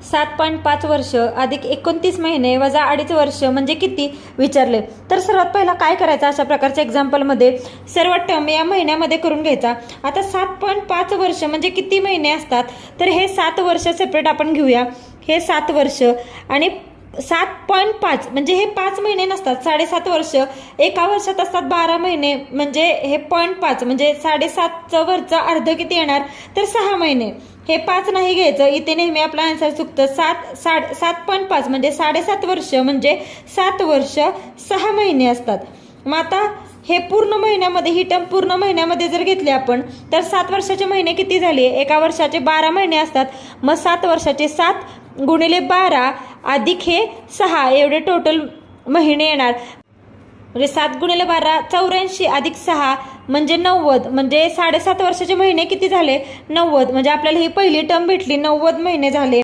7.5 वर्ष अधिक 29 महिने वजा 2.5 वर्ष म्हणजे किती विचारले। तर सर्वात पहिला काय करायचं, अशा प्रकारच्या एक्झाम्पल मध्ये सर्व टर्म या महिन्यामध्ये करून घ्यायचा। आता 7.5 वर्ष म्हणजे किती महिने असतात, तर हे 7 वर्ष सेपरेट आपण घेऊया, हे 7 वर्ष आणि 7.5 म्हणजे हे 5 महिने नसतात, 7.5 वर्ष एका वर्षात असतात 12 महिने, म्हणजे हे 0.5 म्हणजे 7.5चं वरचं अर्ध किती येणार, तर 6 महिने। हे 5 नाही घ्यायचं, इथे नेहमी आपला आन्सर चुकतं। 7.5 म्हणजे 7.5 वर्ष म्हणजे 7 वर्ष 6 महिने असतात। मग आता हे पूर्ण महिन्यामध्ये, ही टर्म पूर्ण महिन्यामध्ये जर घेतली आपण तर 7 वर्षाचे महिने किती झाले, एका वर्षाचे 12 महिने असतात, मग 7 वर्षाचे 7 गुणिले 12 अधिक हे 6 एवढे टोटल महिने येणार, म्हणजे 7 गुणिले 12 84 अधिक 6 म्हणजे 90, म्हणजे 7.5 वर्षाचे महिने किती झाले, 90, म्हणजे आपल्याला ही पहिली टर्म भेटली, 90 महिने झाले।